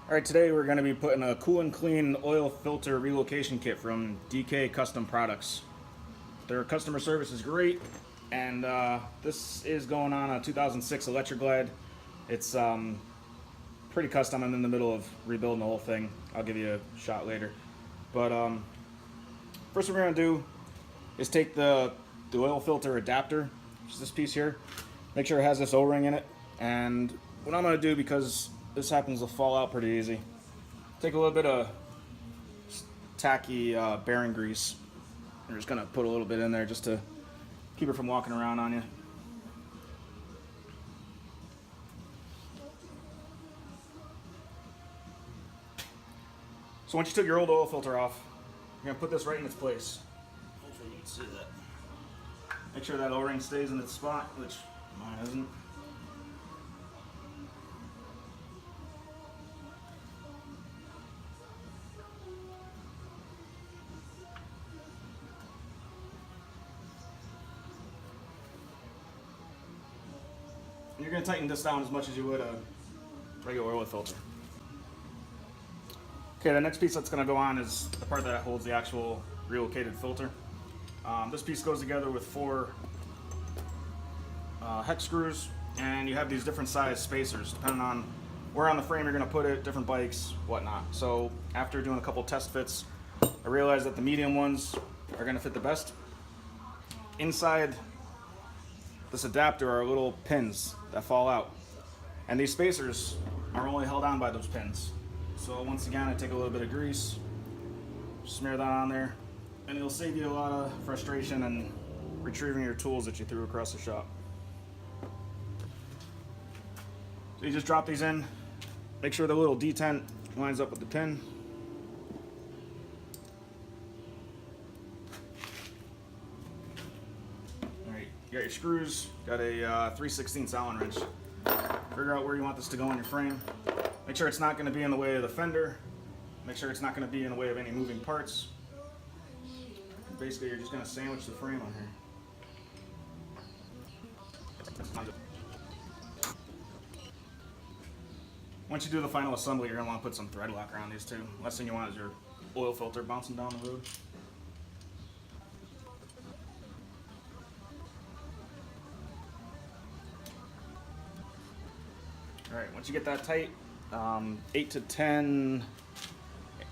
Alright, today we're going to be putting a cool and clean oil filter relocation kit from DK Custom Products. Their customer service is great, and this is going on a 2006 electraglide. It's pretty custom. I'm in the middle of rebuilding the whole thing. I'll give you a shot later. But first what we're going to do is take the oil filter adapter, which is this piece here. Make sure it has this O-ring in it. And what I'm going to do, because this happens to fall out pretty easy, take a little bit of tacky bearing grease. I'm just going to put a little bit in there just to keep it from walking around on you. So once you took your old oil filter off, you're going to put this right in its place. Hopefully you can see that. Make sure that O-ring stays in its spot, which mine isn't. You're going to tighten this down as much as you would a regular oil filter. Okay, the next piece that's going to go on is the part that holds the actual relocated filter. This piece goes together with 4 hex screws, and you have these different size spacers depending on where on the frame you're going to put it, different bikes, whatnot. So after doing a couple test fits, I realized that the medium ones are going to fit the best. Inside this adapter are little pins that fall out, and these spacers are only held on by those pins. So once again, I take a little bit of grease, smear that on there, and it'll save you a lot of frustration and retrieving your tools that you threw across the shop. So you just drop these in, make sure the little detent lines up with the pin. You got your screws, got a 3/16 Allen wrench. Figure out where you want this to go in your frame. Make sure it's not going to be in the way of the fender. Make sure it's not going to be in the way of any moving parts. And basically, you're just going to sandwich the frame on here. Once you do the final assembly, you're going to want to put some thread lock around these too. Last thing you want is your oil filter bouncing down the road. All right, once you get that tight, 8 to 10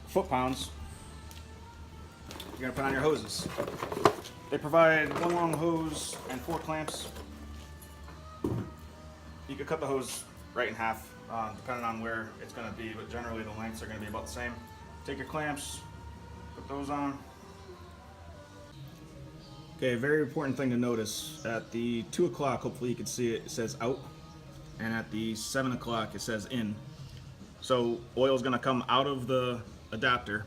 foot-pounds, you're gonna put on your hoses. They provide 1 long hose and 4 clamps. You could cut the hose right in half, depending on where it's gonna be, but generally the lengths are gonna be about the same. Take your clamps, put those on. Okay, very important thing to notice, at the 2 o'clock, hopefully you can see it, it says out. And at the 7 o'clock it says in. So oil is going to come out of the adapter,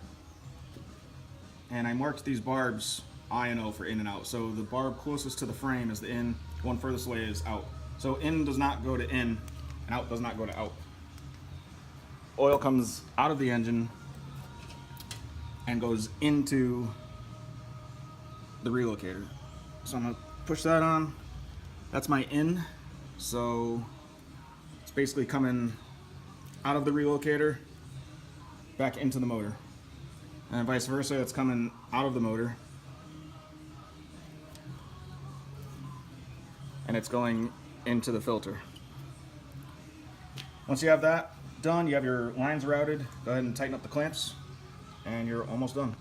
and I marked these barbs I and O for in and out. So the barb closest to the frame is the in, one furthest away is out. So in does not go to in, and out does not go to out. Oil comes out of the engine and goes into the relocator. So I'm going to push that on. That's my in. So basically coming out of the relocator back into the motor, and vice versa, it's coming out of the motor and it's going into the filter. Once you have that done, you have your lines routed, go ahead and tighten up the clamps and you're almost done.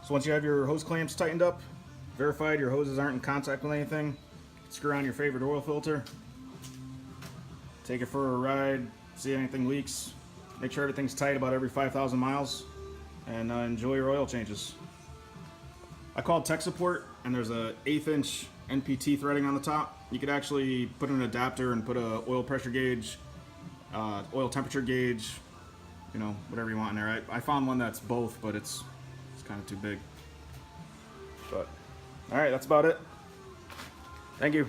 So once you have your hose clamps tightened up, verified your hoses aren't in contact with anything, screw on your favorite oil filter, take it for a ride, see if anything leaks, make sure everything's tight about every 5,000 miles, and enjoy your oil changes. I called tech support, and there's a 1/8 inch NPT threading on the top. You could actually put an adapter and put a oil pressure gauge, oil temperature gauge, you know, whatever you want in there. I found one that's both, but it's kind of too big. But all right, that's about it. Thank you.